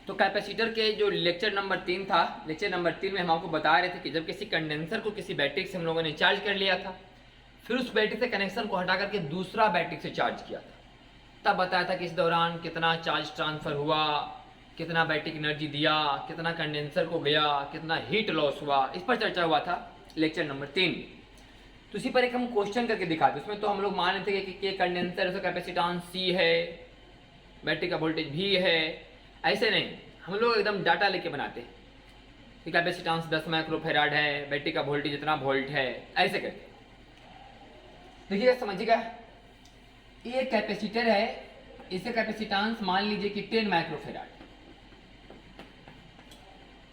तो कैपेसिटर के जो लेक्चर नंबर 3 था, लेक्चर नंबर 3 में हम आपको बता रहे थे कि जब किसी कंडेंसर को किसी बैटरी से हम लोगों ने चार्ज कर लिया था, फिर उस बैटरी से कनेक्शन को हटा करके दूसरा बैटरी से चार्ज किया था, तब बताया था कि इस दौरान कितना चार्ज ट्रांसफर हुआ, कितना बैटरी की एनर्जी दिया, कितना कंडेंसर को गया, कितना हीट लॉस हुआ, इस पर चर्चा हुआ था लेक्चर नंबर 3। तो इसी पर एक हम क्वेश्चन करके दिखाते। उसमें तो हम लोग मान लेते कि कंडेंसर उसका कैपेसिटेंस C है, बैटरी का वोल्टेज V है। ऐसे नहीं, हम लोग एकदम डाटा लेके बनाते हैं कि कैपेसिटेंस 10 माइक्रोफैराड है, बैटरी का वोल्टेज इतना वोल्ट है, ऐसे करके। देखिएगा, समझिएगा, ये कैपेसिटर है, इसका कैपेसिटेंस मान लीजिए कि 10 माइक्रोफैराड।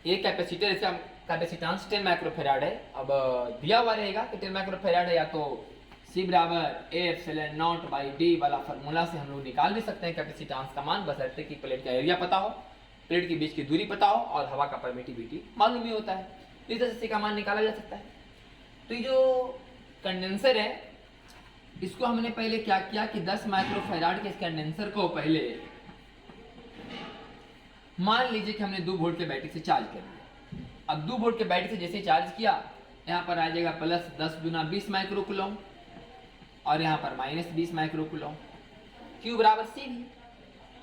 ये कैपेसिटर, इसका कैपेसिटेंस 10 माइक्रोफैराड है। अब दिया हुआ रहेगा कि 10 माइक्रोफैराड है, या तो C बराबर A/0/D वाला फार्मूला से हम लोग निकाल भी सकते हैं कैपेसिटेंस का मान, बशर्ते कि प्लेट का एरिया पता हो, प्लेट के बीच की दूरी पता हो और हवा का परमिटिविटी मालूम ही होता है। इस तरह से C का मान निकाला जा सकता है। तो ये जो कंडेंसर है, इसको हमने पहले क्या किया कि 10 माइक्रोफैराड के इस कंडेंसर को पहले मान लीजिए कि हमने 2 वोल्ट के बैटरी से चार्ज कर दिया। अब 2 वोल्ट के बैटरी से जैसे चार्ज किया, यहाँ पर आ जाएगा प्लस 10 गुना 20 माइक्रोकूलम और यहाँ पर माइनस 20 माइक्रोकूलम। Q बराबर C भी,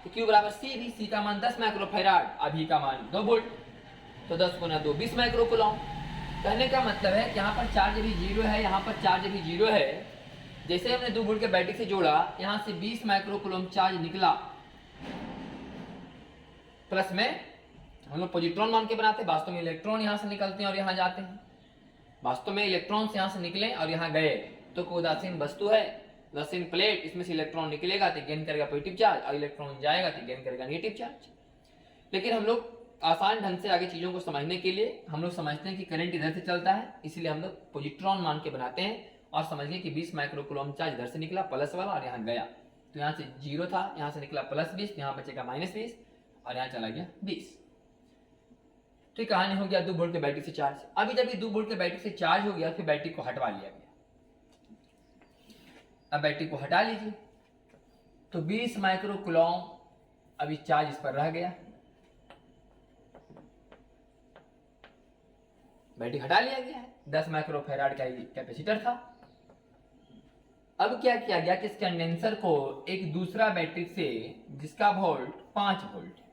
तो Q बराबर C भी, C का मान 10 माइक्रोफैराड, अभी का मान 2 वोल्ट, तो 10 गुना 2 20 माइक्रोकूलम। कहने का मतलब है कि यहाँ पर चार्ज भी 0 है, यहाँ पर चार्ज भी 0 है। जैसे हमने 2 वोल्ट के बैटरी से जोड़ा, यहाँ से 20 माइक्रोकूलम चार्ज निकला। प्लस में हम लोग पॉजिट्रॉन मान के बनाते हैं, वास्तव में इलेक्ट्रॉन यहाँ से निकलते हैं और यहाँ जाते हैं। वास्तव में इलेक्ट्रॉन्स यहाँ से निकले और यहाँ गए, तो कोई उदासीन वस्तु है, उदासीन प्लेट, इसमें से इलेक्ट्रॉन निकलेगा तो गेन करेगा पॉजिटिव चार्ज और इलेक्ट्रॉन जाएगा तो गेन करेगा नेगेटिव चार्ज। लेकिन हम लोग आसान ढंग से आगे चीजों को समझने के लिए हम लोग समझते हैं कि करंट इधर से चलता है, इसलिए हम लोग पॉजिट्रॉन मान के बनाते हैं और समझिए कि 20 माइक्रोकूलम चार्ज इधर से निकला प्लस वाला और यहाँ गया, तो यहाँ से 0 था, यहाँ से निकला प्लस 20, यहाँ बचेगा माइनस 20 और यहाँ चला गया 20। तो कहानी हो गया 2 वोल्ट के बैटरी से चार्ज। अभी जब ये 2 वोल्ट के बैटरी से चार्ज हो गया, फिर बैटरी को हटवा लिया गया। अब बैटरी को हटा लीजिए, तो 20 माइक्रोकूलम अभी चार्ज इस पर रह गया। बैटरी हटा लिया गया है, 10 माइक्रोफैराड का कैपेसिटर था। अब क्या किया गया कि इस कंडेंसर को एक दूसरा बैटरी से, जिसका वोल्ट 5 वोल्ट है,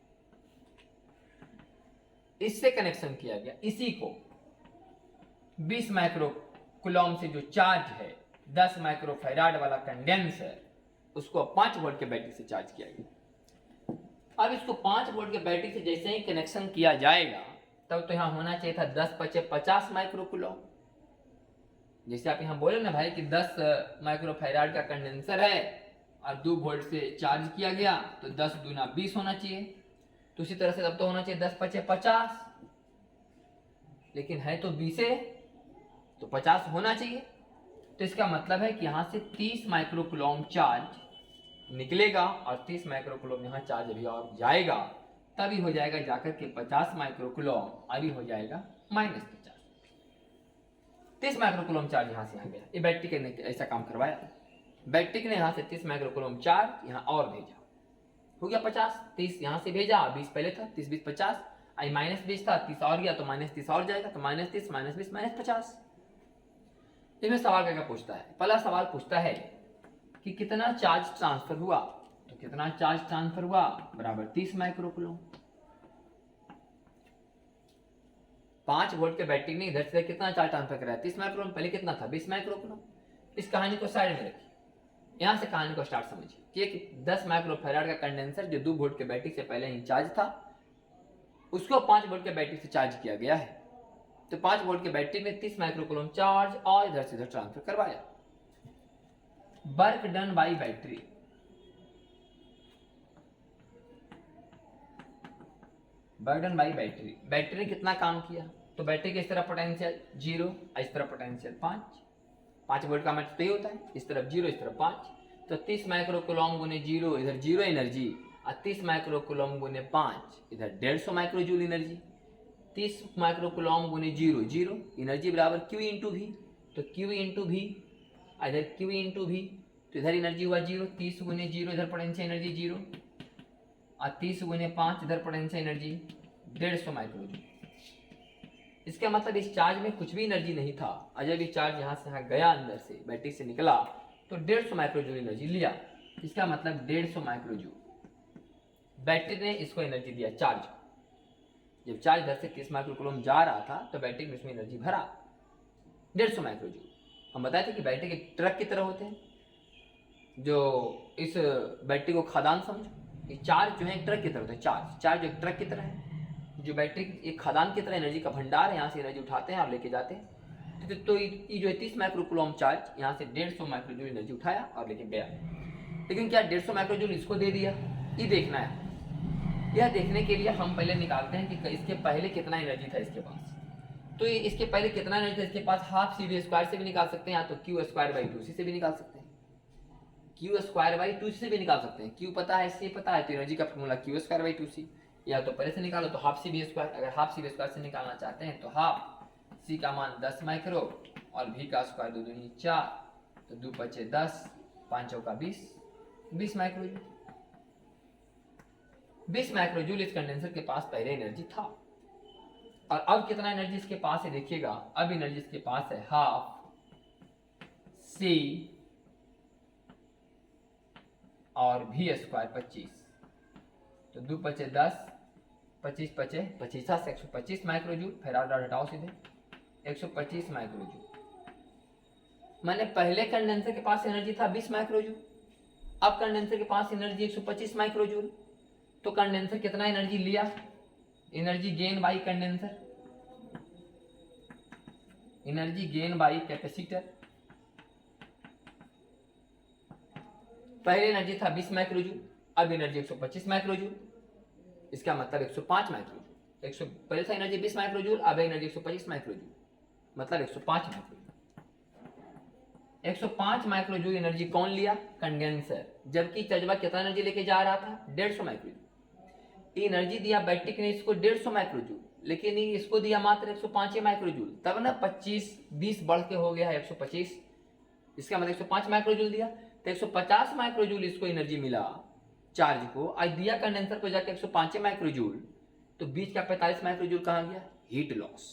इससे कनेक्शन किया गया। इसी को 20 माइक्रोकूलम से जो चार्ज है 10 माइक्रोफैराड वाला कंडेंसर, उसको 5 वोल्ट के बैटरी से चार्ज किया गया। अब इसको 5 वोल्ट के बैटरी से जैसे ही कनेक्शन किया जाएगा, तब तो यहाँ होना चाहिए था 10×50 माइक्रोकूलम। जैसे आप यहाँ बोले ना भाई कि 10 माइक्रोफैराड का कंडेंसर है और 2 वोल्ट से चार्ज किया गया, तो 10 दूना 20 होना चाहिए। तो उसी तरह से तब तो होना चाहिए 10×50, लेकिन है तो 20 है, तो 50 होना चाहिए। तो इसका मतलब है कि यहाँ से 30 माइक्रोकूलम चार्ज निकलेगा और 30 माइक्रोकूलम यहाँ चार्ज अभी और जाएगा, तभी हो जाएगा जाकर के 50 माइक्रोकूलम, अभी हो जाएगा -50। 30 माइक्रोकूलम चार्ज यहाँ से यहाँ गया। ये बैटरी ने ऐसा काम करवाया। बैटरी ने यहाँ से 30 माइक्रोकूलम चार्ज यहाँ और भेजा, हो गया 50। 30 यहाँ से भेजा, 20 पहले था, 30 20 50, आई -20 था, 30 और गया तो -30 और जाएगा, तो -30 -20 -50। इसमें सवाल क्या पूछता है? पहला सवाल पूछता है कि कितना चार्ज ट्रांसफर हुआ, तो कितना चार्ज ट्रांसफर हुआ बराबर 30 माइक्रोकूलम। 5 वोल्ट के बैटरी ने इधर से कितना चार्ज ट्रांसफर कराया? 30 माइक्रोकूलम। पहले कितना था? 20 माइक्रोकूलम। इस कहानी को साइड में रखिए, यहां से कहानी को स्टार्ट समझिए कि 10 माइक्रोफैराड का कंडेंसर जो 2 वोल्ट के बैटरी से पहले ही चार्ज था, उसको 5 वोल्ट के बैटरी से चार्ज किया गया है। तो 5 वोल्ट के बैटरी में 30 माइक्रोकूलम चार्ज और इधर से इधर ट्रांसफर करवाया। Work done by battery, work done by battery. Battery ने कितना काम किया? तो बैटरी के इस तरफ पोटेंशियल 0, इस तरफ पोटेंशियल 5 वोल्ट का मतलब यही होता है, इस तरफ 0 इस तरफ 5, तो 30 माइक्रोकूलम गुने 0, इधर 0 एनर्जी, और 30 माइक्रोकूलम गुने 5, इधर 150 माइक्रोजूल एनर्जी। 30 माइक्रोकूलम गुने 0 0, एनर्जी बराबर Q इंटू V, तो Q इंटू V, इधर Q इंटू V, तो इधर एनर्जी हुआ 0, 30 गुने 0, इधर पोटेंशियल एनर्जी 0, और 30 × 5 इधर पोटेंशियल एनर्जी 150 माइक्रो जूल। इसका मतलब इस चार्ज में कुछ भी एनर्जी नहीं था, और जब ये चार्ज यहाँ से यहाँ गया, अंदर से बैटरी से निकला तो 150 माइक्रो जूल एनर्जी लिया। इसका मतलब 150 माइक्रो जूल बैटरी ने इसको एनर्जी दिया चार्ज। जब चार्ज इधर से 30 माइक्रो कूलम जा रहा था तो बैटरी में इसमें एनर्जी भरा 150 माइक्रो जूल। हम बताए थे कि बैटरी के ट्रक की तरह होते हैं, जो इस बैटरी को खदान समझो, ये चार्ज जो है एक ट्रक की तरह होता है। चार्ज एक ट्रक की तरह है, जो बैटरी एक खदान की तरह एनर्जी का भंडार है, यहाँ से एनर्जी उठाते हैं और लेके जाते हैं। तो ये जो 30 माइक्रो कूलम चार्ज यहाँ से 150 माइक्रो जूल एनर्जी उठाया और लेके गया। लेकिन क्या 150 माइक्रो जूल इसको दे दिया? ये देखना है। यह देखने के लिए हम पहले निकालते हैं कि इसके पहले कितना एनर्जी था इसके पास। तो इसके पहले कितना एनर्जी था इसके पास, हाफ CV² से भी निकाल सकते हैं, या तो Q²/2C से भी निकाल सकते हैं, Q²/2C से भी निकाल सकते हैं। Q पता है, C पता है, तो एनर्जी का फॉर्मूला Q²/2C। या तो पहले से निकालो तो हाफ CV², अगर हाफ CV² से निकालना चाहते हैं तो हाफ C का मान 10 माइक्रो और V का स्क्वायर 2 दूनी 4, तो 2 × 5 = 10, 5 × 20 माइक्रो जूल। 20 माइक्रो जूल इस कंडेंसर के पास पहले एनर्जी था। और अब कितना एनर्जी इसके पास है देखिएगा, अब एनर्जी इसके पास है हाफ C और V² 25, तो 2 × 5 = 10, 25 × 5 = 25 से 125 माइक्रो जूल। फिर और हटाओ सीधे 125 माइक्रो जूल। मैंने पहले कंडेंसर के पास एनर्जी था 20 माइक्रो जूल, अब कंडेंसर के पास एनर्जी 125 माइक्रो जूल। तो कंडेंसर कितना एनर्जी लिया? Energy gain by condenser, energy gain by capacitor. पहले एनर्जी था 20 माइक्रो जूल, अब एनर्जी 125 माइक्रो जूल। इसका मतलब 105 माइक्रो जूल। पहले था एनर्जी 20 माइक्रो जूल, अब एनर्जी 125 माइक्रो जूल, मतलब 105 micro joule. 105 micro joule energy कौन लिया? कंडेंसर। जबकि जज्बा कितना एनर्जी लेके जा रहा था? 150 माइक्रो जूल। एनर्जी दिया बैटरी ने इसको 150 माइक्रो जूल, लेकिन इसको दिया मात्र 105 माइक्रो जूल। तब ना 25-20 बढ़ के हो गया है 125। इसका मतलब 105 माइक्रो जूल दिया, तो 150 माइक्रो जूल इसको एनर्जी मिला चार्ज को, आज दिया कंडेंसर को जाके 105 माइक्रो जूल। तो बीच का 45 माइक्रो जूल कहाँ गया? Heat loss.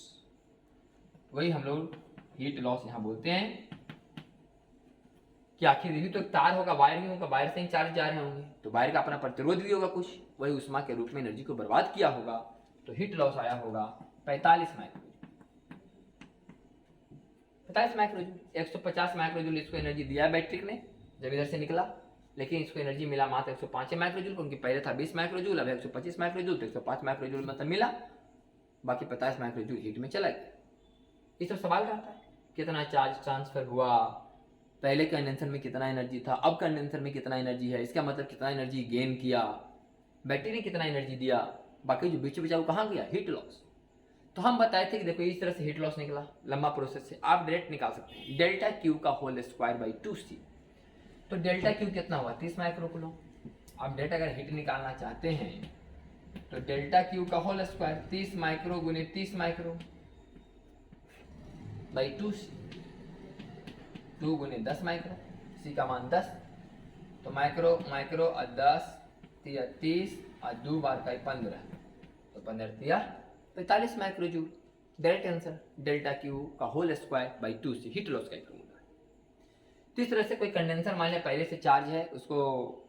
वही हम लोग हीट लॉस यहां बोलते हैं कि आखिर यही तो तार होगा, वायर ही होगा, वायर से ही चार्ज जा रहे होंगे, तो वायर का अपना प्रतिरोध भी होगा कुछ, वही उष्मा के रूप में एनर्जी को बर्बाद किया होगा। तो हीट लॉस आया होगा 45 micro joule. 45 micro joule, 150 micro joule इसको एनर्जी दिया बैटरी ने जब इधर से निकला, लेकिन इसको एनर्जी मिला मात्र 105 माइक्रो जूल, क्योंकि पहले था 20 माइक्रो जूल, अब 125 माइक्रो जूल, तो 105 माइक्रो जूल मतलब मिला, बाकी 50 माइक्रो जूल हीट में चला गया। ये सब सवाल रहता है, कितना चार्ज ट्रांसफर हुआ, पहले कंडेंसर में कितना एनर्जी था, अब कंडेंसर में कितना एनर्जी है, इसका मतलब कितना एनर्जी गेन किया, बैटरी ने कितना एनर्जी दिया, बाकी जो बीच बचा वो कहाँ गया? Heat loss. तो हम बताए थे कि देखो इस तरह से हीट लॉस निकला, लंबा प्रोसेस से आप डायरेक्ट निकाल सकते हैं, डेल्टा क्यू का होल स्क्वायर बाई 2C। तो डेल्टा क्यू कितना हुआ? 30 माइक्रो कूलम। आप डेल्टा अगर हीट निकालना चाहते हैं तो डेल्टा क्यू का होल स्क्वायर 30 माइक्रो गुने 30 माइक्रो बाई 2C, 2 × 10 माइक्रो, सी का मान 10, तो माइक्रो माइक्रो और 10 × 30 और 2 बार का 15, तो 15 × 45 micro joule. Direct answer delta Q का whole square by 2C heat loss का फॉर्मूला। तो इस तरह से कोई कंडेंसर मान लिया पहले से चार्ज है, उसको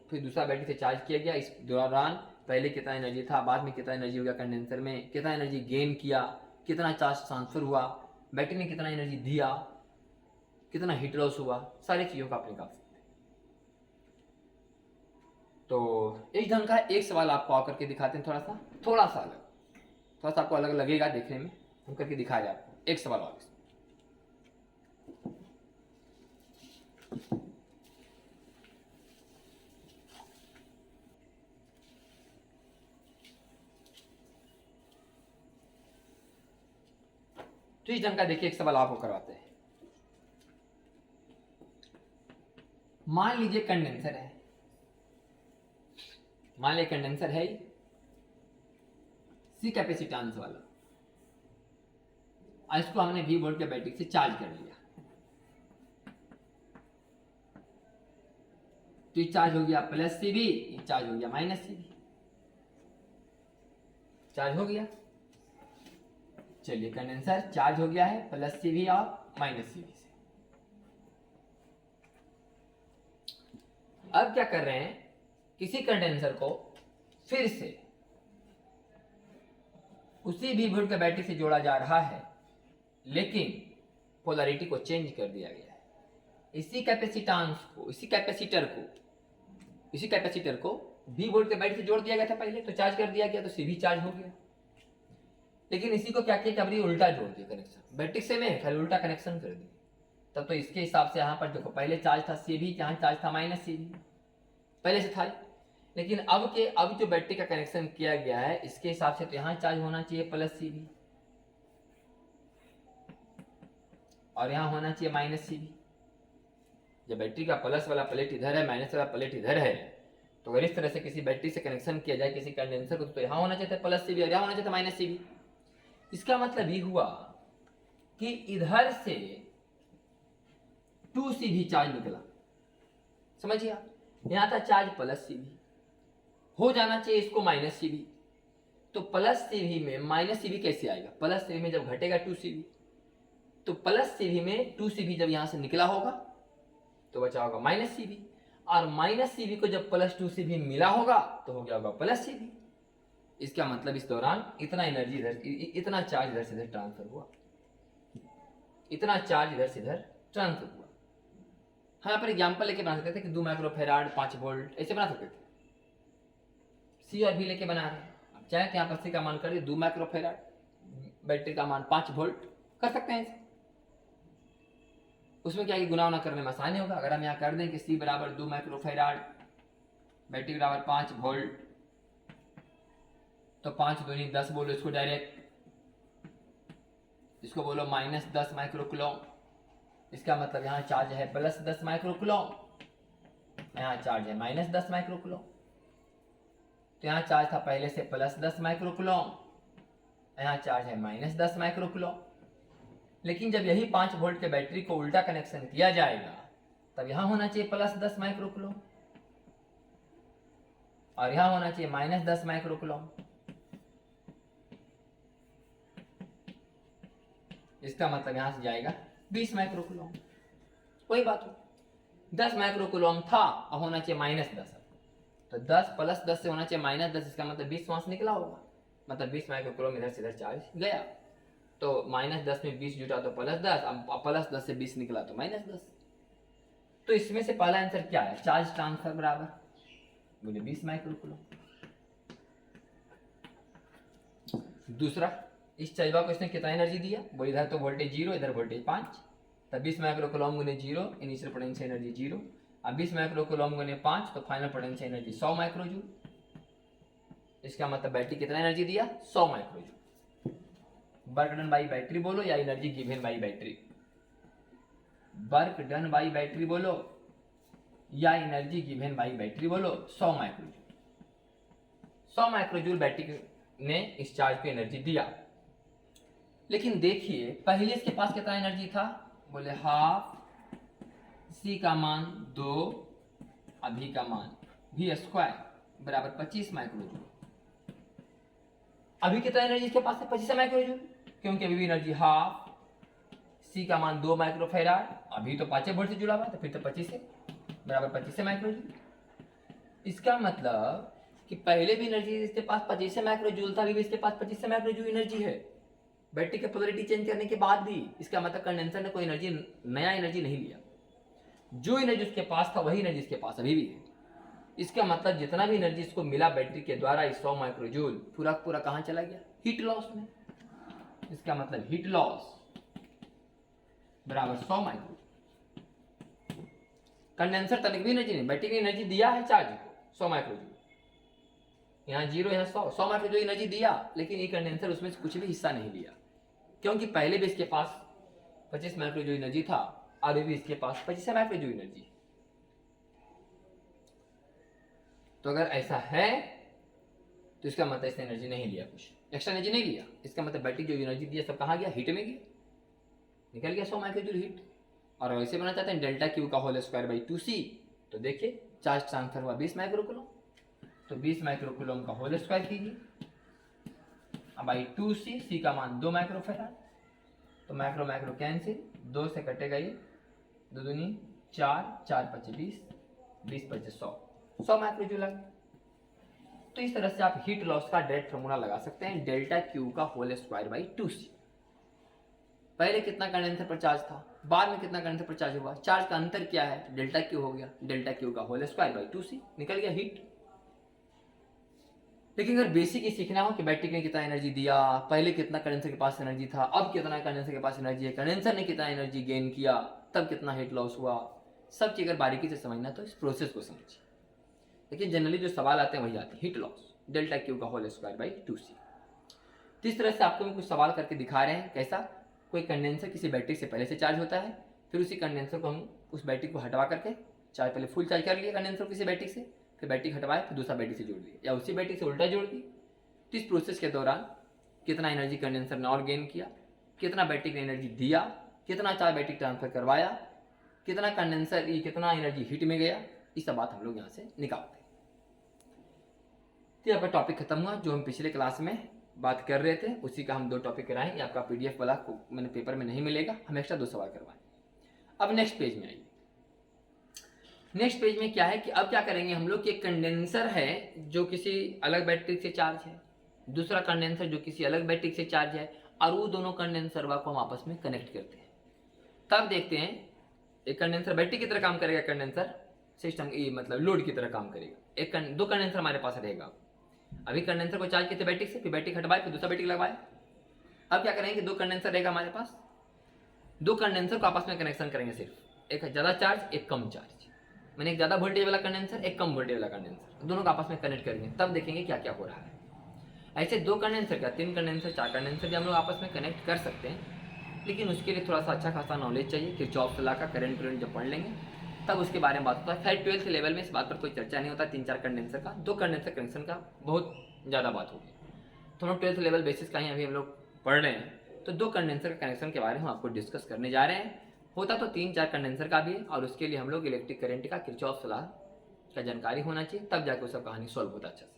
फिर दूसरा बैटरी से चार्ज किया गया, इस दौरान पहले कितना एनर्जी था, बाद में कितना एनर्जी हो गया कंडेंसर में, कितना एनर्जी गेन किया, कितना चार्ज ट्रांसफर हुआ, बैटरी ने कितना एनर्जी दिया, कितना हीट लॉस हुआ, सारी चीज़ों का आप निकाल सकते हैं। तो इस ढंग का एक सवाल आपको और करके दिखाते हैं, थोड़ा सा आपको अलग लगेगा देखने में, हम करके दिखा रहे आपको एक सवाल और। तो इस ढंग का देखिए एक सवाल आपको करवाते हैं। मान लीजिए कंडेंसर है, मान लीजिए कंडेंसर है सी कैपेसिटेंस वाला, और इसको हमने V वोल्ट के बैटरी से चार्ज कर लिया, तो ये चार्ज हो गया प्लस CV, ये चार्ज हो गया माइनस CV। चार्ज हो गया। चलिए कंडेंसर चार्ज हो गया है प्लस सीवी और माइनस सीवी से। अब क्या कर रहे हैं, किसी कंडेंसर को फिर से उसी V वोल्ट के बैटरी से जोड़ा जा रहा है, लेकिन पोलैरिटी को चेंज कर दिया गया है। इसी कैपेसिटेंस को, इसी कैपेसिटर को V वोल्ट के बैटरी से जोड़ दिया गया था पहले, तो चार्ज कर दिया गया, तो CV चार्ज हो गया। लेकिन इसी को क्या किया, कभी उल्टा जोड़ दिया कनेक्शन, बैटरी से में खाली उल्टा कनेक्शन कर दिया। तब तो इसके हिसाब से यहाँ पर देखो, पहले चार्ज था CV, यहाँ चार्ज था माइनस CV, पहले से था। लेकिन अब जो बैटरी का कनेक्शन किया गया है, इसके हिसाब से तो यहाँ चार्ज होना चाहिए प्लस CV और यहाँ होना चाहिए माइनस CV। जब बैटरी का प्लस वाला प्लेट इधर है, माइनस वाला प्लेट इधर है, तो अगर इस तरह से किसी बैटरी से कनेक्शन किया जाए किसी कंडेंसर को, तो यहाँ होना चाहिए प्लस CV और यहाँ होना चाहिए माइनस CV। इसका मतलब ये हुआ कि इधर से 2CV चार्ज निकला, समझिए आप, यहाँ था चार्ज प्लस CV, हो जाना चाहिए इसको माइनस CV। तो प्लस CV में माइनस CV कैसे आएगा, प्लस CV में जब घटेगा 2CV, तो प्लस CV में 2CV जब यहाँ से निकला होगा तो बचा होगा माइनस CV, और माइनस CV को जब प्लस 2CV मिला होगा तो हो गया होगा प्लस CV। इसका मतलब इस दौरान इतना एनर्जी इधर, इतना चार्ज इधर से इधर ट्रांसफर हुआ, इतना चार्ज इधर से इधर ट्रांसफर हुआ। हम यहाँ पर एग्जाम्पल लेके बना सकते थे कि 2 माइक्रोफेराड 5 वोल्ट ऐसे बना सकते थे, सी और भी लेके बना रहे हैं। चाहे तो यहाँ पर सी का मान कर दिए 2 माइक्रोफेराड, बैटरी का मान 5 वोल्ट कर सकते हैं इसे। उसमें क्या है कि गुना उना करने में आसानी होगा। अगर हम यहाँ कर दें कि सी बराबर 2 माइक्रोफेराड, बैटरी बराबर 5 वोल्ट, तो 5 दूनी 10 बोलो इसको डायरेक्ट, इसको बोलो माइनस 10 माइक्रोकूलम। इसका मतलब यहाँ चार्ज है प्लस 10 माइक्रोकूलम, यहाँ चार्ज है माइनस 10 माइक्रोकूलम। तो यहाँ चार्ज था पहले से प्लस 10 माइक्रोकूलम, यहाँ चार्ज है माइनस 10 माइक्रोकूलम। लेकिन जब यही 5 वोल्ट के बैटरी को उल्टा कनेक्शन किया जाएगा, तब यहाँ होना चाहिए प्लस 10 माइक्रोकूलम और यहाँ होना चाहिए माइनस 10 माइक्रोकूलम। इसका मतलब यहाँ से जाएगा 20 माइक्रोकूलम। कोई बात हो, 10 माइक्रोकूलम था, अब होना चाहिए माइनस 10, तो 10 प्लस 10 से होना चाहिए माइनस 10, इसका मतलब 20 वहां से निकला होगा, मतलब 20 माइक्रोकूलम इधर से इधर चार्ज गया। तो माइनस 10 में 20 जुटा तो प्लस 10, अब प्लस 10 से 20 निकला तो माइनस 10। तो इसमें से पहला आंसर क्या है, चार्ज ट्रांसफर बराबर बोले 20 माइक्रोकूलम। दूसरा, इस चार्ज को इसने कितना एनर्जी दिया, बोले इधर तो वोल्टेज 0, इधर वोल्टेज 5, तब 20 माइक्रोकूलम गुने 0, इनिशियल पोटेंशियल एनर्जी 0। अब 20 माइक्रोकूलम गुने 5 तो फाइनल पोटेंशियल एनर्जी 100 माइक्रोजूल। इसका मतलब बैटरी कितना एनर्जी दिया, 100 माइक्रोजूल। वर्क डन बाई बैटरी बोलो या energy given by battery, work done by battery बोलो या एनर्जी गिवन बाई बैटरी बोलो, 100 माइक्रोजूल। 100 माइक्रोजूल बैटरी ने इस चार्ज को एनर्जी दिया। लेकिन देखिए पहले इसके पास कितना एनर्जी था, बोले हाफ सी का मान 2, अभी का मान v स्क्वायर बराबर 25 माइक्रोजूल। अभी कितना एनर्जी इसके पास है, 25 माइक्रोजूल, क्योंकि अभी भी एनर्जी हाफ सी का मान 2 माइक्रोफेराड, अभी तो 5 वोल्ट से जुड़ा हुआ, तो फिर तो 25 है बराबर 25 माइक्रोजूल। इसका मतलब कि पहले भी एनर्जी इसके पास 25 माइक्रोजूल था, अभी भी इसके पास 25 माइक्रोजूल एनर्जी है बैटरी के पोलैरिटी चेंज करने के बाद भी। इसका मतलब कंडेंसर ने कोई एनर्जी, नया एनर्जी नहीं लिया, जो एनर्जी उसके पास था वही एनर्जी इसके पास अभी भी है। इसका मतलब जितना भी एनर्जी इसको मिला बैटरी के द्वारा, इस 100 माइक्रोजूल पूरा पूरा कहाँ चला गया, हीट लॉस में। इसका मतलब हीट लॉस बराबर 100 माइक्रोजूल। कंडेंसर तक भी एनर्जी नहीं, बैटरी ने एनर्जी दिया है चार्ज को 100 माइक्रोजूल, यहाँ 0 यहाँ 100 माइक्रोजूल एनर्जी दिया, लेकिन ये कंडेंसर उसमें से कुछ भी हिस्सा नहीं लिया, क्योंकि पहले भी इसके पास 25 माइक्रोजूल एनर्जी था, अभी भी इसके पास 25 माइक्रोजूल एनर्जी। तो अगर ऐसा है तो इसका मतलब इसने एनर्जी नहीं लिया, कुछ एक्स्ट्रा एनर्जी नहीं लिया। इसका मतलब बैटरी जो एनर्जी दिया सब कहाँ गया, हीट में गया, निकल गया 100 माइक्रोजूल हीट। और वैसे बना चाहते हैं डेल्टा क्यू का होल स्क्वायर बाई 2c, तो देखिए चार्ज ट्रांसफर हुआ 20 माइक्रोकूलम, तो 20 माइक्रोकूलम का होल स्क्वायर कीजिए, बाई 2C, C का मान 2 माइक्रोफेराड, तो माइक्रो माइक्रो कैंसिल, 2 से कटेगा ये, 2 दूनी 4, 4 5 20, 20 5 100, 100 माइक्रो जूल आ गया। तो इस तरह से आप हीट लॉस का डायरेक्ट फॉर्मूला लगा सकते हैं, डेल्टा क्यू का होल स्क्वायर बाई 2C। पहले कितना कंडेंसर पर चार्ज था, बाद में कितना कंडेंसर पर चार्ज हुआ, चार्ज का अंतर क्या है, डेल्टा क्यू हो गया, डेल्टा क्यू का होल स्क्वायर बाई 2C, निकल गया हीट। लेकिन अगर बेसिक ही सीखना हो कि बैटरी ने कितना एनर्जी दिया, पहले कितना कंडेंसर के पास एनर्जी था, अब कितना कंडेंसर के पास एनर्जी है, कंडेंसर ने कितना एनर्जी गेन किया, तब कितना हीट लॉस हुआ, सब चीज़ अगर बारीकी से समझना तो इस प्रोसेस को समझिए। लेकिन जनरली जो सवाल आते हैं वही आते हैं, हीट लॉस डेल्टा क्यू का होल स्क्वायर बाई 2C। तो इस तरह से आपको कुछ सवाल करके दिखा रहे हैं, कैसा, कोई कंडेंसर किसी बैटरी से पहले से चार्ज होता है, फिर उसी कंडेंसर को हम उस बैटरी को हटवा करके चार्ज पहले फुल चार्ज कर लिया कंडेंसर किसी बैटरी से, फिर बैटरी हटवाए, फिर दूसरा बैटरी से जोड़ दिया, या उसी बैटरी से उल्टा जोड़ दी। तो इस प्रोसेस के दौरान कितना एनर्जी कंडेंसर ने और गेन किया, कितना बैटरी ने एनर्जी दिया, कितना चार्ज बैटरी ट्रांसफर करवाया, कितना कंडेंसर कितना एनर्जी हीट में गया, ये सब बात हम लोग यहाँ से निकालते हैं। तो यहाँ पर टॉपिक खत्म हुआ, जो हम पिछले क्लास में बात कर रहे थे उसी का हम 2 टॉपिक कराएं। ये आपका PDF वाला मैंने पेपर में नहीं मिलेगा, हम एक्स्ट्रा 2 सवाल करवाएं। अब नेक्स्ट पेज में आइए। नेक्स्ट पेज में क्या है कि अब क्या करेंगे हम लोग कि एक कंडेंसर है जो किसी अलग बैटरी से चार्ज है, दूसरा कंडेंसर जो किसी अलग बैटरी से चार्ज है, और वो दोनों कंडेंसर को हम आपस में कनेक्ट करते हैं। तब देखते हैं एक कंडेंसर बैटरी की तरह काम करेगा, कंडेंसर सिस्टम मतलब लोड की तरह काम करेगा। 2 कंडेंसर हमारे पास रहेगा, अभी कंडेंसर को चार्ज किए थे बैटरी से, फिर बैटरी हटवाए, फिर दूसरा बैटरी लगवाए। अब क्या करेंगे कि 2 कंडेंसर रहेगा हमारे पास, 2 कंडेंसर को आपस में कनेक्शन करेंगे, सिर्फ एक ज़्यादा चार्ज एक कम चार्ज, मैंने एक ज़्यादा वोल्टेज वाला कंडेंसर एक कम वोल्टेज वाला कंडेंसर, दोनों को आपस में कनेक्ट करेंगे, तब देखेंगे क्या क्या हो रहा है। ऐसे 2 कंडेंसर का 3 कंडेंसर 4 कंडेंसर भी हम लोग आपस में कनेक्ट कर सकते हैं, लेकिन उसके लिए थोड़ा सा अच्छा खासा नॉलेज चाहिए। किरचॉफ लॉ का करंट जब पढ़ लेंगे तब उसके बारे में बात होता है। खैर 12th लेवल में इस बात पर कोई चर्चा नहीं होता, 3-4 कंडेंसर का, 2 कंडेंसर कनेक्शन का बहुत ज़्यादा बात होगी, तो हम 12th लेवल बेसिस का ही अभी हम लोग पढ़ रहे हैं। तो 2 कंडेंसर का कनेक्शन के बारे में हम आपको डिस्कस करने जा रहे हैं। होता तो 3-4 कंडेंसर का भी है, और उसके लिए हम लोग इलेक्ट्रिक करंट का किरचॉफ लॉ का जानकारी होना चाहिए, तब जाकर सब कहानी सॉल्व होता अच्छा से।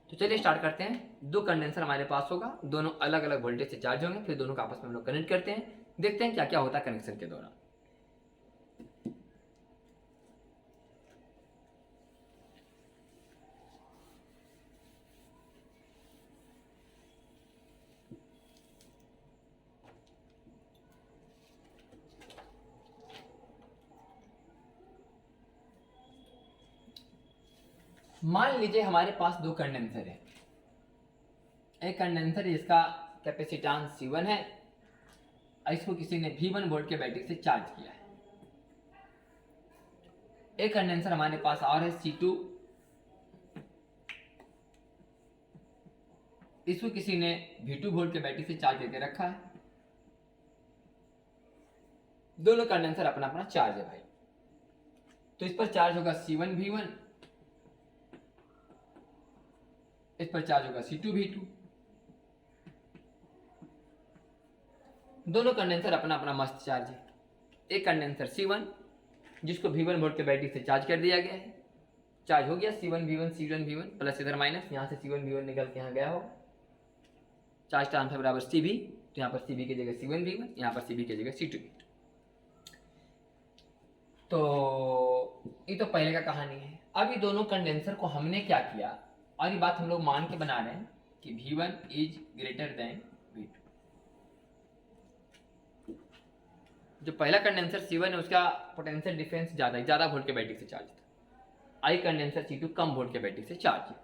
तो चलिए स्टार्ट करते हैं। 2 कंडेंसर हमारे पास होगा, दोनों अलग अलग वोल्टेज से चार्ज होंगे, फिर दोनों का आपस में हम लोग कनेक्ट करते हैं, देखते हैं क्या क्या होता है कनेक्शन के दौरान। मान लीजिए हमारे पास 2 कंडेंसर है, एक कंडेंसर जिसका कैपेसिटेंस C1 है, इसको किसी ने V1 वोल्ट के बैटरी से चार्ज किया है। एक कंडेंसर हमारे पास और है C2, इसको किसी ने V2 वोल्ट के बैटरी से चार्ज देके रखा है। दोनों कंडेंसर अपना अपना चार्ज है भाई, तो इस पर चार्ज होगा C1 V1, इस पर चार्ज होगा C2 V2। दोनों कंडेंसर अपना अपना मस्त चार्ज है। एक कंडेंसर C1 जिसको V1 वोल्ट के बैटरी से चार्ज कर दिया गया है, चार्ज हो गया C1 V1 प्लस इधर माइनस, यहाँ से C1 V1 निकल के यहाँ गया हो, चार्ज ट्रांसफर बराबर CV, तो यहाँ पर CV की जगह C1 V1, यहाँ पर CV की जगह C2 V2। तो ये तो पहले का कहानी है। अब ये दोनों कंडेंसर को हमने क्या किया, और ये बात हम लोग मान के बना रहे हैं कि V1 is greater than V2। जो पहला कंडेंसर C1 है उसका पोटेंशियल डिफरेंस ज़्यादा है, ज़्यादा वोल्ट के बैटरी से चार्ज था। आई कंडेंसर C2 कम वोल्ट के बैटरी से चार्ज है।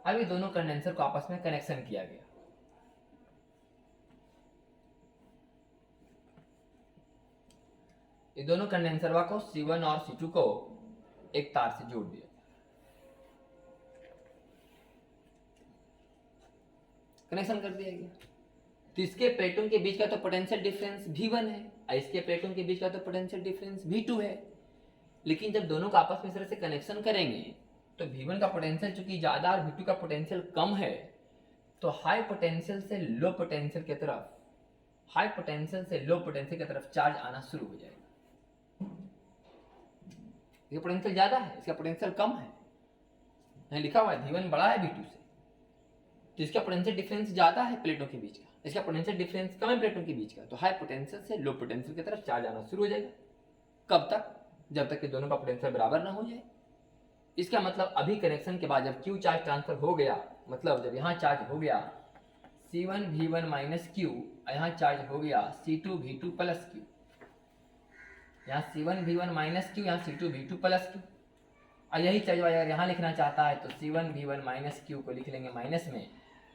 अब ये दोनों कंडेंसर को आपस में कनेक्शन किया गया, ये दोनों कंडेंसर को C1 और C2 को एक तार से जोड़ दिया, कनेक्शन कर दिया गया। तो इसके प्लेटों के बीच का तो पोटेंशियल डिफरेंस V1 है, और इसके प्लेटों के बीच का तो पोटेंशियल डिफरेंस V2 है। लेकिन जब दोनों का आपस में इस तरह से कनेक्शन करेंगे तो V1 का पोटेंशियल चूंकि ज्यादा और V2 का पोटेंशियल कम है, तो हाई पोटेंशियल से लो पोटेंशियल की तरफ, हाई पोटेंशियल से लो पोटेंशियल की तरफ चार्ज आना शुरू हो जाएगा। ये पोटेंशियल ज्यादा है, इसका पोटेंशियल कम है, यहाँ लिखा हुआ है V1 बड़ा है V2 से, तो इसका पोटेंशियल डिफरेंस ज़्यादा है प्लेटों के बीच का, इसका पोटेंशियल डिफरेंस कम है प्लेटों के बीच का, तो हाई पोटेंशियल से लो पोटेंशियल की तरफ चार्ज आना शुरू हो जाएगा। कब तक? जब तक कि दोनों का पोटेंशियल बराबर ना हो जाए। इसका मतलब अभी कनेक्शन के बाद जब क्यू चार्ज ट्रांसफर हो गया, मतलब जब यहाँ चार्ज हो गया C1 V1 माइनस क्यू, यहाँ चार्ज हो गया C2 V2 प्लस क्यू, यहाँ C1 V1 माइनस क्यू, यहाँ C2 V2 प्लस क्यू। और यही चार्ज अगर यहाँ लिखना चाहता है तो C1 V1 माइनस क्यू को लिख लेंगे माइनस में,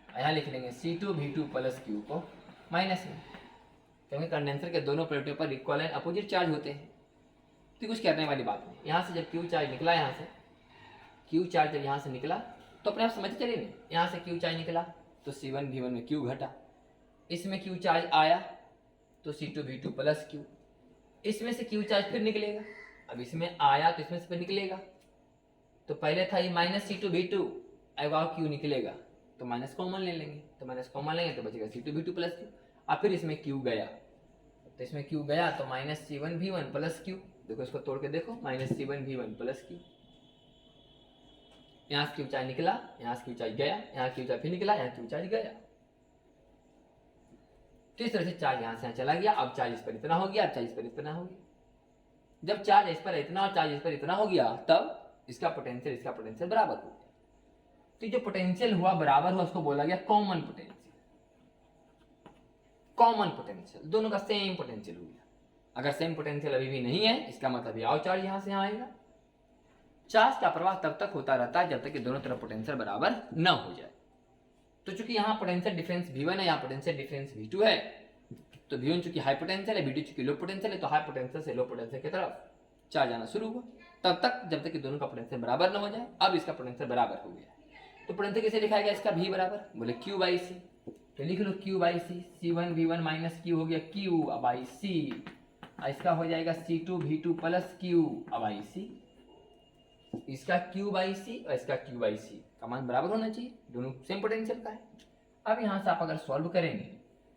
यहाँ लिख लेंगे C2 V2 प्लस क्यू को माइनस में, क्योंकि कंडेंसर के दोनों प्लेटों पर इक्वल एंड अपोजिट चार्ज होते हैं। तो कुछ करने वाली बात नहीं। यहाँ से जब क्यू चार्ज निकला, यहाँ से क्यू चार्ज जब यहाँ से निकला तो अपने आप समझ चलिए नहीं, यहाँ से क्यू चार्ज निकला तो C1 V1 में क्यू घटा, इसमें क्यू चार्ज आया तो C2 V2 प्लस क्यू, इसमें से क्यू चार्ज फिर निकलेगा, अब इसमें आया तो इसमें से फिर निकलेगा, तो पहले था ये माइनस C2 V2, अब आओ क्यू निकलेगा तो माइनस कॉमन ले लेंगे, तो माइनस कॉमन लेंगे तो बचेगा C2 V2 प्लस क्यू। अब फिर इसमें क्यू गया, तो इसमें क्यू गया तो minus C1 V1 plus Q, देखो इसको तोड़ के देखो, minus C1 V1 plus Q, यहाँ से क्यू चार्ज निकला, यहाँ से क्यू चार्ज गया, यहाँ क्यू चार्ज फिर निकला, यहाँ क्यू चार्ज गया। तो इस तरह से चार्ज यहाँ से यहाँ चला गया, अब चार्ज इस पर इतना हो गया, अब चार्ज इस पर इतना हो गया। जब चार्ज इस पर इतना और चार्ज इस पर इतना हो गया तब इसका पोटेंशियल बराबर हो गया। तो जो पोटेंशियल हुआ बराबर हुआ उसको बोला गया कॉमन पोटेंशियल। कॉमन पोटेंशियल, दोनों का सेम पोटेंशियल हो गया। अगर सेम पोटेंशियल अभी भी नहीं है इसका मतलब आओ चार्ज यहाँ से यहाँ आएगा। चार्ज का प्रवाह तब तक होता रहता है जब तक कि दोनों तरफ पोटेंशियल बराबर न हो जाए। तो चूंकि यहाँ पोटेंशियल डिफरेंस V1 है, यहाँ पोटेंशियल डिफरेंस V2 है, तो V1 चूंकि हाई पोटेंशियल है, V2 चूंकि लो पोटेंशियल है, तो हाई पोटेंशियल से लो पोटेंशियल की तरफ चार्ज आना शुरू हुआ तब तक जब तक कि दोनों का पोटेंशियल बराबर न हो जाए। अब इसका पोटेंशियल बराबर हो गया, तो पोटेंशियल कैसे लिखा गया इसका? V बराबर बोले Q बाई सी, तो लिख लो Q by C, C1 V1 minus Q हो गया Q बाई सी, इसका हो जाएगा C2 V2 plus Q by सी, इसका Q बाई सी और इसका Q बाई सी का मान बराबर होना चाहिए, दोनों सेम पोटेंशियल का है। अब यहाँ से आप अगर सॉल्व करेंगे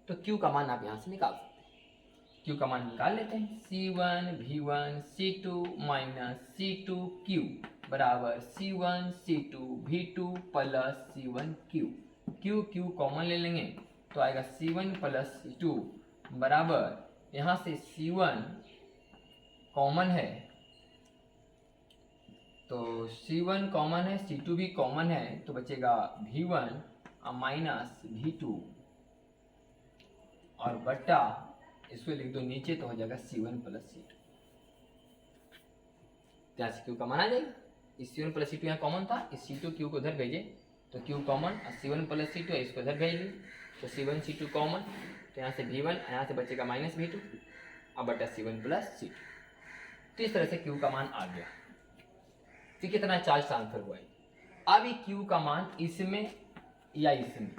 तो Q का मान आप यहाँ से निकाल सकते हैं। Q का मान निकाल लेते हैं, C1 V1 C2 minus C2 Q बराबर C1 C2 V2 plus C1 Q। Q common ले लेंगे तो आएगा C1 प्लस C2 बराबर, यहाँ से C1 कॉमन है तो C1 कॉमन है, C2 भी कॉमन है, तो बचेगा V1 माइनस V2 और बट्टा इसको लिख दो नीचे तो हो जाएगा C1 प्लस C2। यहाँ से Q का मान आ जाएगा, इस C1 प्लस C2 यहाँ कॉमन था, इस C2 Q को उधर भेजे तो Q common, C1 plus C2 है इसको उधर भेज ली तो C1 C2 कॉमन, तो यहाँ से V1 यहाँ से बचेगा माइनस V2 अब बटा C1 प्लस C2। तो इस तरह से Q का मान आ गया। तो कितना चार्ज ट्रांसफर हुआ है? अब ये Q का मान इसमें या इसमें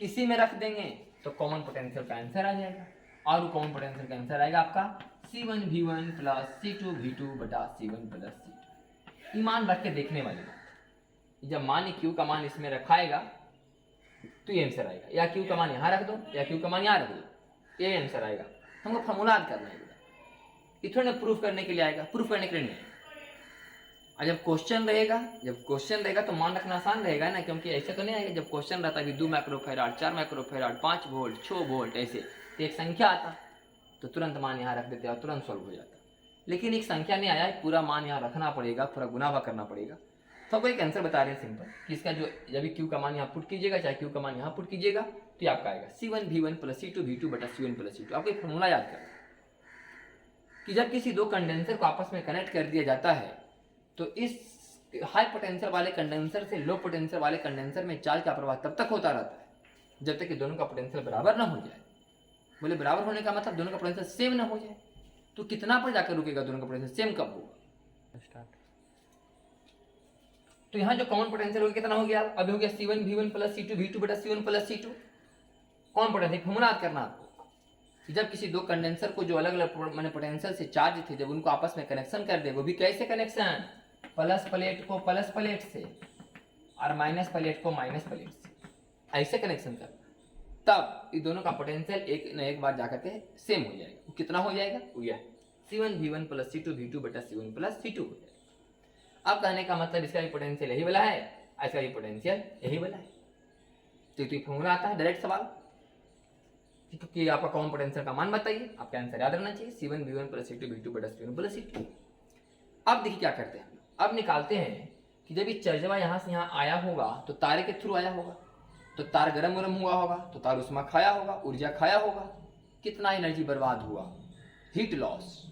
किसी में रख देंगे तो कॉमन पोटेंशियल का आंसर आ जाएगा, और कॉमन पोटेंशियल का आंसर आएगा आपका C1 V1 plus C2 V2 बटा C1 प्लस C2। ईमान रख के देखने वाली बात, जब मान Q का मान इसमें रखाएगा तो ये आंसर आएगा, या Q का मान यहाँ रख दो या Q का मान यहाँ रख दो, ये आंसर आएगा। हमको फॉर्मूला करना है, ये थोड़ा ना प्रूफ करने के लिए आएगा, प्रूफ करने के लिए नहीं। और जब क्वेश्चन रहेगा तो मान रखना आसान रहेगा ना, क्योंकि ऐसे तो नहीं आएगा जब क्वेश्चन रहता है कि 2 माइक्रोफैराड 4 माइक्रोफैराड 5 वोल्ट 6 वोल्ट ऐसे, तो एक संख्या आता तो तुरंत मान यहाँ रख देते और तुरंत सॉल्व हो जाता। लेकिन एक संख्या नहीं आया, पूरा मान यहाँ रखना पड़ेगा, पूरा गुना करना पड़ेगा। तो आपको एक आंसर बता रहे हैं सिंपल कि इसका जो जब Q का मान यहाँ पुट कीजिएगा चाहे Q का मान यहाँ पुट कीजिएगा तो आपका आएगा C1 V1 plus C2 V2 बटा C1 प्लस C2। आपको एक फॉर्मूला याद करना कि जब किसी दो कंडेंसर को आपस में कनेक्ट कर दिया जाता है तो इस हाई पोटेंशियल वाले कंडेंसर से लो पोटेंशियल वाले कंडेंसर में चार्ज का प्रवाह तब तक होता रहता है जब तक कि दोनों का पोटेंशियल बराबर ना हो जाए। बोले बराबर होने का मतलब दोनों का पोटेंशियल सेम ना हो जाए, तो कितना पर जाकर रुकेगा? दोनों का पोटेंशियल सेम कब होगा? तो यहाँ जो कॉमन पोटेंशियल हो गया कितना हो गया? अभी हो गया C1 V1 plus C2 V2 बटा C1 प्लस C2। कौन पोटेंशियल फॉर्मूला याद करना आपको कि जब किसी दो कंडेंसर को जो अलग अलग मैंने पोटेंशियल से चार्ज थे जब उनको आपस में कनेक्शन कर दे, वो भी कैसे कनेक्शन? प्लस प्लेट को प्लस प्लेट से और माइनस प्लेट को माइनस प्लेट से, ऐसे कनेक्शन करना, तब ये दोनों का पोटेंशियल एक न एक बार जाकर के सेम हो जाएगा। वो कितना हो जाएगा? वो यह C1 V1 plus C2 V2 बटा C1 प्लस C2 हो जाएगा। अब कहने का मतलब इसका भी पोटेंशियल यही वाला है, इसका भी पोटेंशियल यही वाला है। तो ये फॉर्मूला आता है डायरेक्ट सवाल कि आपका कॉमन पोटेंशियल का मान बताइए, आपका आंसर याद रहना चाहिए C1V1 + C2 V2 बटा C1 + C2। अब देखिए क्या करते हैं, अब निकालते हैं कि जब ये चार्जवा यहाँ से यहाँ आया होगा तो तारे के थ्रू आया होगा, तो तार गरम गरम हुआ होगा तो तार उष्मा खाया होगा, ऊर्जा खाया होगा, कितना एनर्जी बर्बाद हुआ, हीट लॉस।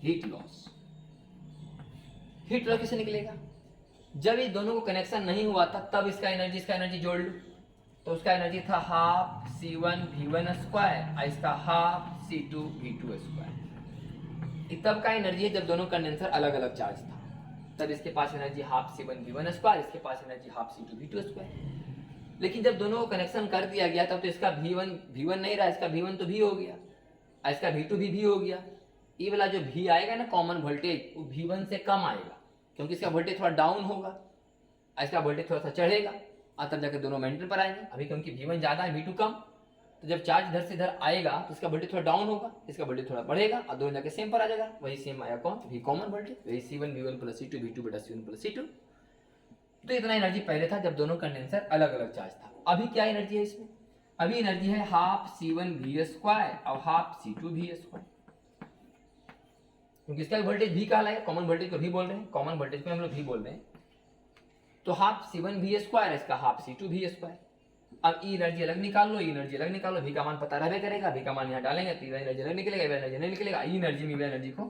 हीट लॉस कैसे निकलेगा, जब ये दोनों को कनेक्शन नहीं हुआ था तब इसका एनर्जी जोड़ लो, तो उसका एनर्जी था हाफ C1V1² और इसका हाफ C2V2²। तब का एनर्जी है जब दोनों कंडेंसर अलग अलग चार्ज था, तब इसके पास एनर्जी हाफ C1V1², इसके पास एनर्जी हाफ C2V2²। लेकिन जब दोनों को कनेक्शन कर दिया गया तब तो इसका V1 नहीं रहा, इसका V1 तो V हो गया और इसका V2 भी V हो गया। ये वाला जो V आएगा ना कॉमन वोल्टेज, वो V1 से कम आएगा क्योंकि इसका वोल्टेज थोड़ा डाउन होगा और इसका वोल्टेज थोड़ा सा चढ़ेगा और तब जाकर दोनों मेंटेन पर आएंगे। अभी क्योंकि V1 ज़्यादा है V2 कम, तो जब चार्ज इधर से इधर आएगा तो इसका वोल्टेज थोड़ा डाउन होगा, इसका वोल्टेज थोड़ा बढ़ेगा और दोनों जाके सेम पर आ जाएगा। वही सेम आया कौन, V कॉमन वोल्टेज, वही C1V1 + C2 V2 बटा C1 + C2। तो इतना एनर्जी पहले था जब दोनों कंडेंसर अलग अलग चार्ज था। अभी क्या एनर्जी है इसमें, अभी एनर्जी है हाफ C1V² और हाफ C2V², क्योंकि इसका वोल्टेज V कहलाएगा, कॉमन वोल्टेज को V बोल रहे हैं, कॉमन वोल्टेज पे हम लोग V बोल रहे हैं। तो हाफ C1V², इसका हाफ C2V²। अब ई एनर्जी अलग निकाल लो, एनर्जी अलग निकालो, V का मान पता रहबे करेगा, V का मान यहाँ डालेंगे तो एनर्जी अलग निकलेगा, एनर्जी नहीं निकलेगा, ई एनर्जी में एनर्जी को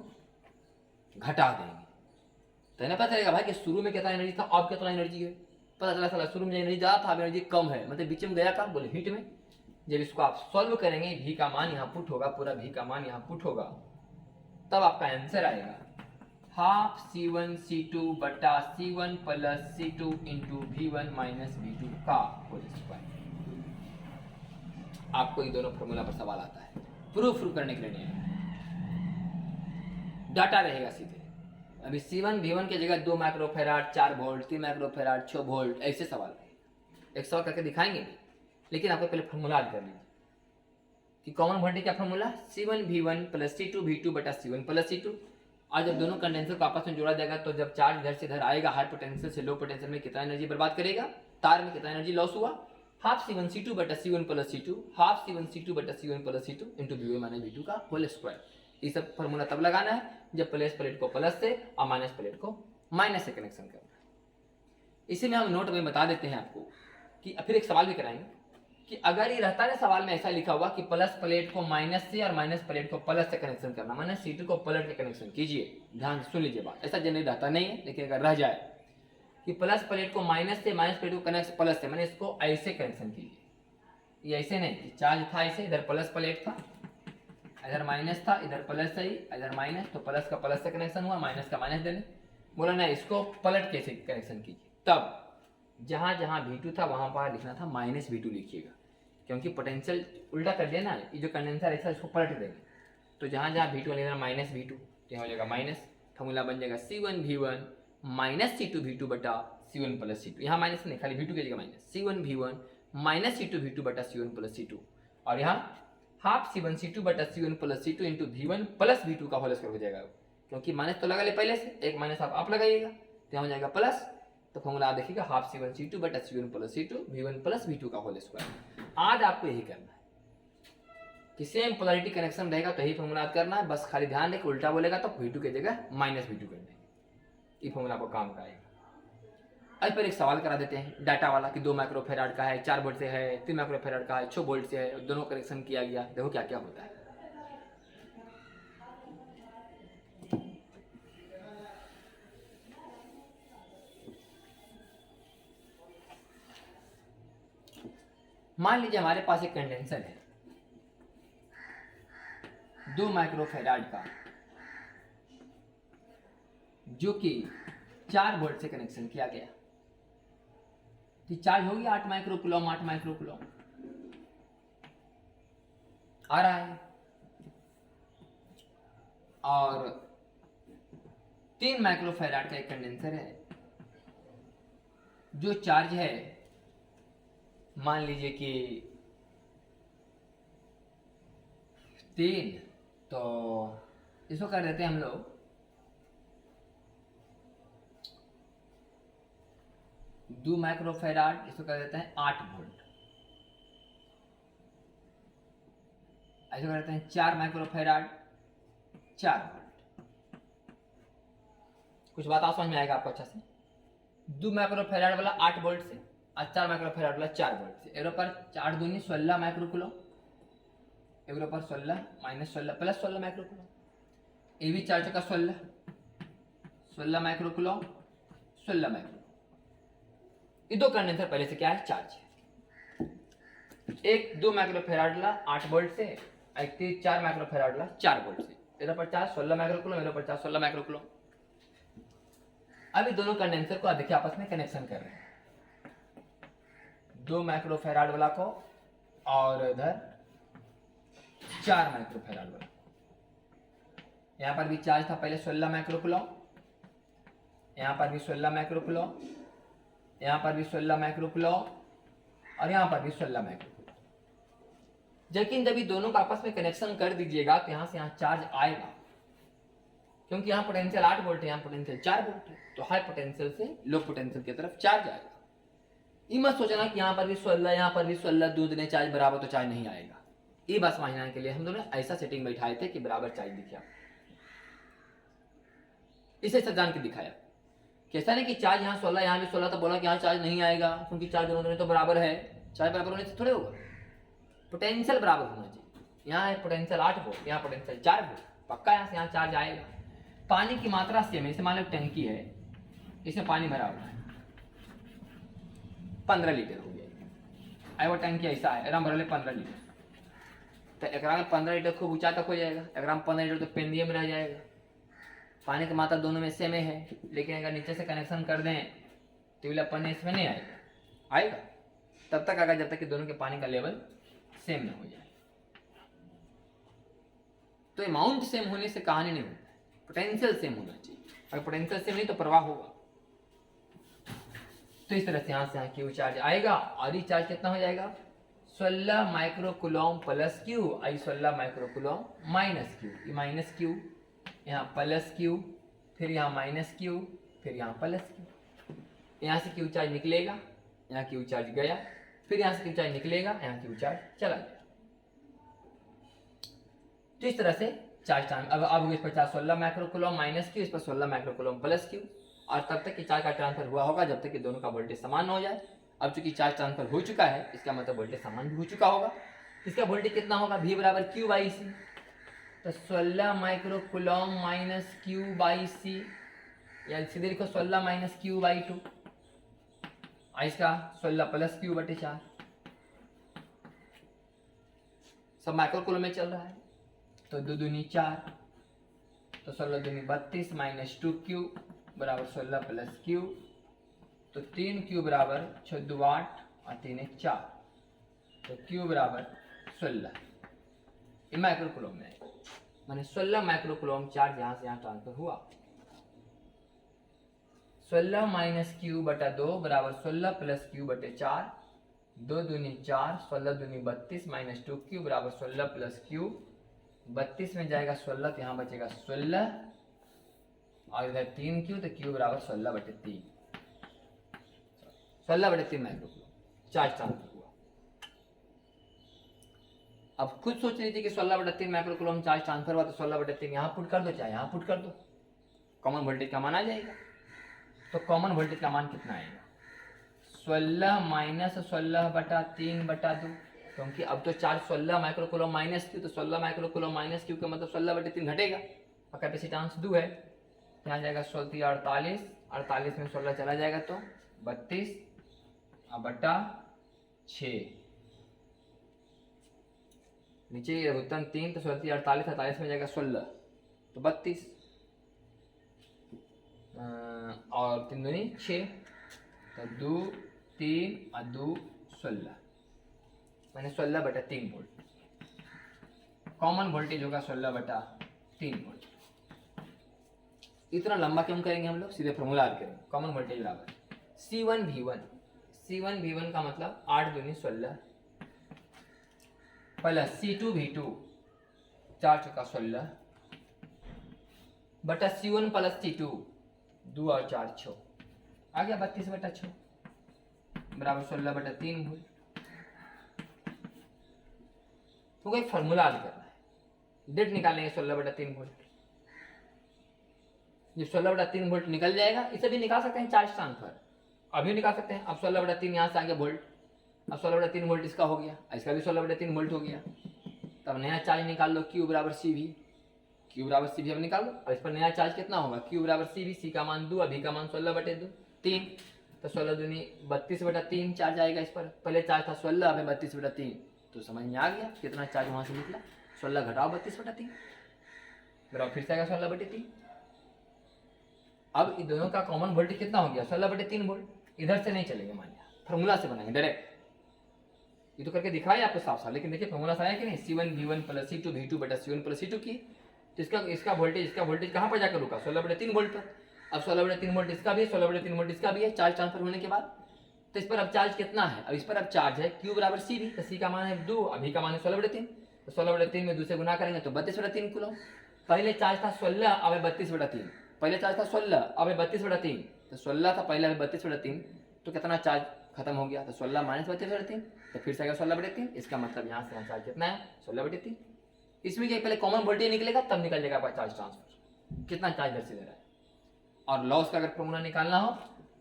घटा देंगे। तो ना पता चलेगा भाई कि शुरू में कितना एनर्जी था, अब कितना एनर्जी है। पता चला साला शुरू में एनर्जी ज़्यादा था, अब एनर्जी कम है, मतलब बीच में गया कहाँ, बोले हीट में। जब इसको आप सॉल्व करेंगे, V का मान यहाँ पुट होगा, पूरा V का मान यहाँ पुट होगा, तब आपका आंसर आएगा हाफ C1 C2 बटा C1 + C2 into V1 - V2 का होल स्क्वायर। आपको इन दोनों फॉर्मूला पर सवाल आता है, प्रूफ करने के लिए नहीं है, डाटा रहेगा सीधे। अभी C1 V1 की जगह 2 माइक्रोफेराड 4 वोल्ट, 3 माइक्रोफेराड 6 वोल्ट, ऐसे सवाल रहेगा। एक सवाल करके दिखाएंगे भी, लेकिन आपको पहले फॉर्मूला याद कर लीजिए कि कॉमन वोल्टेज का फॉर्मूला C1V1 + C2 V2 बटा C1 + C2। और जब दोनों कंडेंसर को आपस में जोड़ा जाएगा तो जब चार्ज इधर से इधर आएगा, हाई पोटेंशियल से लो पोटेंशियल में कितना एनर्जी बर्बाद करेगा, तार में कितना एनर्जी लॉस हुआ, हाफ C1 C2 बटा C1 + C2, half C1 C2 बटा C1 + C2 into V1 - V2 का होल स्क्वायर। ये सब फॉर्मूला तब लगाना है जब प्लस प्लेट को प्लस से और माइनस प्लेट को माइनस से कनेक्शन करना है। इसी में हम नोट में बता देते हैं आपको कि फिर एक सवाल भी कराएंगे कि अगर ये रहता है सवाल में ऐसा लिखा हुआ कि प्लस प्लेट को माइनस से और माइनस प्लेट को प्लस से कनेक्शन करना, माने C2 को पलट के कनेक्शन कीजिए, ध्यान से सुन लीजिए बात। ऐसा जनरली रहता नहीं है, लेकिन अगर रह जाए कि प्लस प्लेट को माइनस से, माइनस प्लेट को कनेक्ट प्लस से, मैंने इसको ऐसे कनेक्शन कीजिए, ये ऐसे नहीं कि चार्ज था ऐसे, इधर प्लस प्लेट था, इधर माइनस था, इधर प्लस है, इधर माइनस, तो प्लस का प्लस से कनेक्शन हुआ, माइनस का माइनस देने बोला ना, इसको पलट के से कनेक्शन कीजिए। तब जहाँ जहाँ V2 था वहाँ पर लिखना था -V2 लिखिएगा, क्योंकि पोटेंशियल उल्टा कर दिया ना, ये जो कंडेंसर ऐसा इसको पलट देंगे, तो जहाँ जहाँ V2 लिखना -V2 तो हो जाएगा माइनस, फॉर्मूला बन जाएगा C1V1 - C2V2 बटा C1 + C2। यहाँ माइनस नहीं, खाली V2 की जगह माइनस, C1V1 - C2V2 बटा C1 + C2, और यहाँ हाफ C1 C2 बटा C1 + C2 into V1 + V2 का होल स्क्वायर हो जाएगा, क्योंकि माइनस तो लगा ले पहले से, एक माइनस आप लगाइएगा तो यहाँ हो जाएगा प्लस, तो फॉर्मूला आप देखिएगा हाफ C1 C2 बटा C1 + C2 V1 + V2 का होल स्क्वायर। आज आपको यही करना है कि सेम पोलैरिटी कनेक्शन रहेगा तो यही फॉर्मूला याद करना है, बस खाली ध्यान रखें उल्टा बोलेगा तो V2 की जगह -V2 कर देंगे, ये फॉर्मूला आपको काम का आएगा। अब पर एक सवाल करा देते हैं डाटा वाला कि 2 माइक्रोफेराड का है, 4 वोल्ट से है, 3 माइक्रोफेराड का है, 6 वोल्ट से है, दोनों कनेक्शन किया गया, देखो क्या क्या होता है। मान लीजिए हमारे पास एक कंडेंसर है 2 माइक्रोफेराड का, जो कि 4 वोल्ट से कनेक्शन किया गया, तो चार्ज होगी 8 माइक्रोकूलम, 8 माइक्रोकूलम आ रहा है, और 3 माइक्रोफेराड का एक कंडेंसर है जो चार्ज है, मान लीजिए कि 3, तो इसको कर देते हैं हम लोग 2 माइक्रोफेराड, इसको कर देते हैं 8 वोल्ट। ऐसे करते हैं 4 माइक्रोफेराड 4 वोल्ट। कुछ बात आप समझ में आएगा आपको अच्छा से। 2 माइक्रोफेराड वाला 8 वोल्ट से और 4 माइक्रोफेराड वाला 4 वोल्ट से। एरो पर 4 दूनी 16 माइक्रोकुलम, एरो पर 16 माइनस 16 प्लस 16 माइक्रोकुलम। ये भी 4 चौका 16, 16 माइक्रोकुलम 16 माइक्रो। ये दो कंडेंसर पहले से क्या है, चार्ज है। एक 2 माइक्रोफेराड वाला 8 वोल्ट से, एक 4 माइक्रोफेराड वाला 4 वोल्ट से। एरो पर चार्ज 16 माइक्रोकुलम, एरो पर चार्ज 16 माइक्रोकुलम। अभी दोनों कंडेंसर को देखिए आपस में कनेक्शन कर रहे हैं, 2 माइक्रोफेराड वाला को और इधर 4 माइक्रोफेराड वाला। यहां पर भी चार्ज था पहले 16 माइक्रोकुलम, यहां पर भी 16 माइक्रोकुलम, यहां पर भी 16 माइक्रोकुलम और यहां पर भी 16 माइक्रोकुलम। लेकिन जब ये दोनों का आपस में कनेक्शन कर दीजिएगा तो यहां से यहां चार्ज आएगा, क्योंकि यहाँ पोटेंशियल 8 वोल्ट है, यहाँ पोटेंशियल 4 वोल्ट है, तो हाई पोटेंशियल से लो पोटेंशियल की तरफ चार्ज आएगा। ये मत सोचना कि यहाँ पर भी 16 यहाँ पर भी 16 दूसरे चार्ज बराबर तो चार्ज नहीं आएगा। ये बस समझने के लिए हम दोनों ऐसा सेटिंग बैठाए थे कि बराबर चार्ज दिखे। इसे सब जान के दिखाया, कैसा नहीं कि चार्ज यहाँ 16 यहाँ भी 16, तो बोला कि यहाँ चार्ज नहीं आएगा क्योंकि चार्ज दोनों तो बराबर है। चार्ज बराबर होने से थोड़े होगा, पोटेंशियल बराबर होना चाहिए। यहाँ है पोटेंशियल 8 वोल्ट, यहाँ पोटेंशियल 4 वोल्ट, पक्का यहाँ से यहाँ चार्ज आएगा। पानी की मात्रा सेम है, इसे मान लो टंकी है, इसमें पानी भरा हुआ है 15 लीटर हो गया। आई वो टंकी ऐसा है, एकदम भरले 15 लीटर, तो एक में 15 लीटर खूब ऊंचा तक हो जाएगा, एक में 15 लीटर तो पेंदिए में रह जाएगा। पानी की मात्रा दोनों में सेम है, लेकिन अगर नीचे से कनेक्शन कर दें तो ये पानी इसमें नहीं आएगा। आएगा तब तक आएगा जब तक कि दोनों के पानी का लेवल सेम ना हो जाए। तो अमाउंट सेम होने से कहानी नहीं होता, पोटेंशियल सेम होना चाहिए। अगर पोटेंशियल सेम नहीं तो प्रवाह होगा। तो इस तरह से यहाँ से यहाँ क्यू चार्ज आएगा और ये चार्ज कितना हो जाएगा, 16 माइक्रोकुलम प्लस क्यू, आई 16 माइक्रोकुलम माइनस क्यू। ये माइनस क्यू, यहाँ प्लस क्यू, फिर यहाँ माइनस क्यू, फिर यहाँ प्लस क्यू। यहाँ से क्यू चार्ज निकलेगा, यहाँ क्यू चार्ज गया, फिर यहाँ से क्यू चार्ज निकलेगा, यहाँ क्यू चार्ज चला गया। तो इस तरह से चार्ज टाइम अब इस पर चार्ज 16 माइक्रोकुलम माइनस क्यू, इस पर 16 माइक्रोकुलम प्लस क्यू, और तब तक कि चार्ज का ट्रांसफर हुआ होगा जब तक कि दोनों का वोल्टेज समान हो जाए। अब चूंकि चार्ज ट्रांसफर हो चुका है, इसका मतलब वोल्टेज समान भी हो चुका होगा। इसका वोल्टेज कितना होगा, V बराबर क्यू बाई सी। तो 16 माइक्रोकुलम माइनस क्यू बाई सी, या सीधे लिखो 16 माइनस क्यू बाई 2, इसका 16 प्लस क्यू बटे 4। सब माइक्रोकुलम में चल रहा है, तो 2 दूनी 4, तो 16 दूनी 32 माइनस 2 क्यू बराबर 16 प्लस क्यू, तो 3 क्यू बराबर 6 2 8 और 3 1 4, तो क्यू बराबर 16। ये माइक्रोकुलम में है, माने 16 माइक्रोकुलम चार्ज यहाँ से यहाँ ट्रांसफर हुआ। 16 माइनस क्यू बटा 2 बराबर 16 प्लस क्यू बटे 4, 2 दूनी 4, 16 दूनी 32 माइनस 2 क्यू बराबर 16 प्लस क्यू। 32 में जाएगा 16 तो यहाँ बचेगा 16, और इधर 3 क्यू, तो क्यू बराबर 16 बटे 3, 16 बटे 3 माइक्रोकुलम चार्ज ट्रांसफर हुआ। अब खुद सोच लीजिए कि 16 बटे 3 माइक्रोकुलम चार्ज ट्रांसफर हुआ, तो 16 बटे 3 यहाँ पुट कर दो, चाहे यहाँ पुट कर दो, कॉमन वोल्टेज का मान आ जाएगा। तो कॉमन वोल्टेज का मान कितना आएगा, 16 माइनस 16 बटा 3 बटा 2, क्योंकि अब तो चार्ज 16 माइक्रोकुलम माइनस क्यू, तो 16 माइक्रोकुलम माइनस क्यू का मतलब 16 बटे 3 घटेगा, और कैपेसिटेंस 2 है, यहाँ जाएगा 16 48, 48 में 16 चला जाएगा तो 32 बटा 6, नीचे उत्तर 3, तो 16 48, 48 में जाएगा 16 तो 32, और 3 दूनी 6, तो 2 3 और 2 16, मैंने 16 बटा 3 वोल्ट। कॉमन वोल्टेज होगा 16 बटा 3 वोल्ट। इतना लंबा क्यों करेंगे हम लोग, सीधे फॉर्मूला याद करेंगे। कॉमन वोल्टेज बराबर C1V1, C1V1 का मतलब 8 दूनी 16 प्लस C2V2 4 चौका 16 बटा C1 प्लस C2 2 और 4 6, आ गया 32 बटा 6। बराबर 16/3 वोल्ट। तो एक फॉर्मूला हल करना है, डेट निकालेंगे 16/3 वोल्ट। ये 16/3 वोल्ट निकल जाएगा, इसे भी निकाल सकते हैं चार्ज ट्रांसफर, अभी निकाल सकते हैं। अब 16/3 यहाँ से आगे वोल्ट, अब 16/3 वोल्ट इसका हो गया, इसका भी 16/3 वोल्ट हो गया। तब नया चार्ज निकाल लो, Q बराबर CV, Q बराबर CV अब निकाल लो। और इस पर नया चार्ज कितना होगा, Q बराबर CV, C का मान 2, अभी का मान 16/3, तो 16 दूनी 32/3 चार्ज आएगा इस पर। पहले चार्ज था 16, अभी 32/3, तो समझ में आ गया कितना चार्ज वहाँ से निकला। 16 घटाओ 32/3 बराबर फिर से आएगा 16/3। अब इन दोनों का कॉमन वोल्टेज कितना हो गया, 16/3 वोल्ट। इधर से नहीं चलेंगे, मान लिया फॉर्मूला से बनाएंगे डायरेक्ट। ये तो करके दिखाया आपको साफ साफ, लेकिन देखिए फॉर्मूला से आया कि नहीं, C1 V1 + C2 V2 बटा C1 + C2 की। तो इसका वोल्टेज कहाँ पर जाकर रुका, 16/3 वोल्ट पर। अब 16/3 वोल्ट इसका भी है, 16/3 वोल्ट इसका भी है, चार्ज ट्रांसफर होने के बाद। तो इस पर अब चार्ज कितना है, अब इस पर अब चार्ज है Q बराबर CV, तो C का मान है 2, अभी का मान है 16/3, तो 16/3 में 2 से गुना करेंगे तो 32/3 कूलम। पहले चार्ज था 16, अब 32/3, पहले चार्ज था 16, अब 32/3, तो 16 था पहले, अब 32/3, तो कितना चार्ज खत्म हो गया, तो 16 - 32/3, तो फिर से आएगा 16/3। इसका मतलब यहाँ से यहाँ चार्ज कितना है, 16/3। इसमें क्या पहले कॉमन वोल्टेज निकलेगा, तब निकल जाएगा चार्ज ट्रांसफर, कितना चार्ज दर से दे रहा है। और लॉस का अगर फॉर्मूला निकालना हो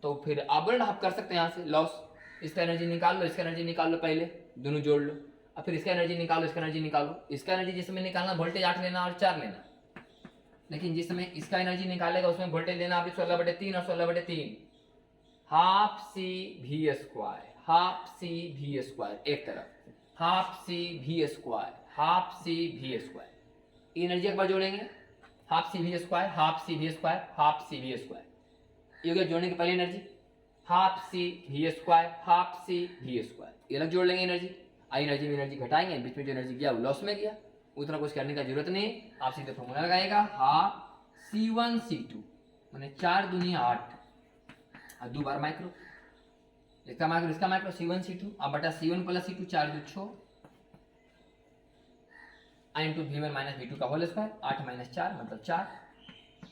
तो फिर आवरण आप कर सकते हैं यहाँ से, लॉस, इसका एनर्जी निकाल लो, इसका एनर्जी निकाल लो, पहले दोनों जोड़ लो, और फिर इसका एनर्जी निकालो, इसका एनर्जी निकालो। इसका एनर्जी जिसमें निकालना वोल्टेज 8 लेना और 4 लेना, लेकिन जिस समय इसका एनर्जी निकालेगा उसमें वोल्टेज लेना आप 16/3 और 16/3, हाफ C V स्क्वायर एक तरफ, half C V square, energy एक बार जोड़ेंगे, half C V square, half C V square, half C V square, ये हो गया जोड़ने की पहली energy, half C V square, half C V square, ये अलग जोड़ लेंगे एनर्जी। आई एनर्जी में एनर्जी घटाएंगे, बीच में जो एनर्जी गया वो लॉस में गया, उतना कुछ करने का जरूरत नहीं, आप सीधे फॉर्मूला लगाएगा, हाफ C1 C2 मैंने 4 दूनी 8 और 2 बार माइक्रो, इसका माइक्रो C1 C2 अब बटा C1 + C2, 4 × 2 = 6 into V1 - V2 का होल स्क्वायर, 8 - 4 मतलब 4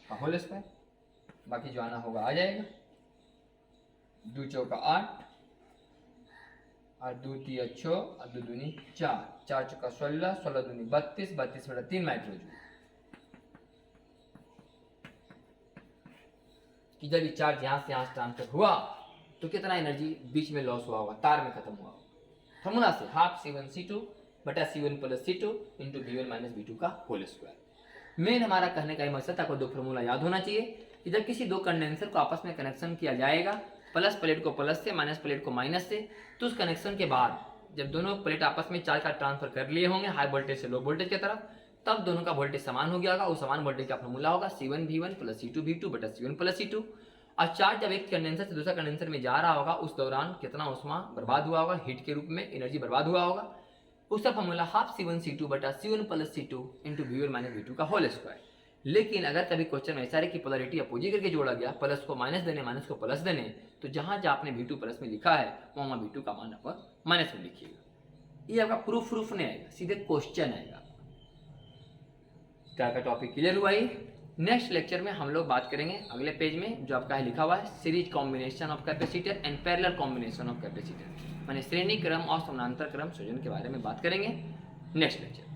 का होल स्क्वायर, बाकी जो आना होगा आ जाएगा। 2 × 4 = 8 और 2 × 3 = 6 और 2 दूनी 4, 4 × 4 = 16, 16 दूनी 32, 32/3 माइक्रोजूल। कि जब ये चार्ज यहाँ से यहाँ ट्रांसफर हुआ तो कितना एनर्जी बीच में लॉस हुआ होगा, तार में खत्म हुआ होगा। फॉर्मूला से हाफ C1 C2 बटा C1 + C2 into V1 - V2 का होल स्क्वायर। मेन हमारा कहने का मकसद आपको दो फॉर्मूला याद होना चाहिए कि जब किसी दो कंडेंसर को आपस में कनेक्शन किया जाएगा, प्लस प्लेट को प्लस से, माइनस प्लेट को माइनस से, तो उस कनेक्शन के बाद जब दोनों प्लेट आपस में चार्ज का ट्रांसफर कर लिए होंगे हाई वोल्टेज से लो वोल्टेज की तरफ, तब दोनों का वोल्टेज समान हो गया होगा। उस समान वोल्टेज का फॉर्मूला होगा C1 V1 + C2 V2 बटा C1 + C2। और चार्ज जब एक कंडेंसर से दूसरा कंडेंसर में जा रहा होगा उस दौरान कितना उष्मा बर्बाद हुआ होगा, हीट के रूप में एनर्जी बर्बाद हुआ होगा, उसका फॉर्मूला हाफ C1 C2 बटा C1 + C2 into V1 - V2 का होल स्क्वायर। लेकिन अगर कभी क्वेश्चन ऐसा है कि पोलरिटी अपोजिट करके जोड़ा गया, प्लस को माइनस देने, माइनस को प्लस देने, तो जहां जहां आपने V2 प्लस में लिखा है वहां V2 का मान आप माइनस में लिखिएगा। ये आपका प्रूफ नहीं आएगा, सीधे क्वेश्चन आएगा। क्या का टॉपिक क्लियर हुआ ही। नेक्स्ट लेक्चर में हम लोग बात करेंगे अगले पेज में जो आपका है लिखा हुआ है series combination of capacitor and parallel combination of capacitor, माने श्रेणी क्रम और समानांतर क्रम संयोजन के बारे में बात करेंगे नेक्स्ट लेक्चर।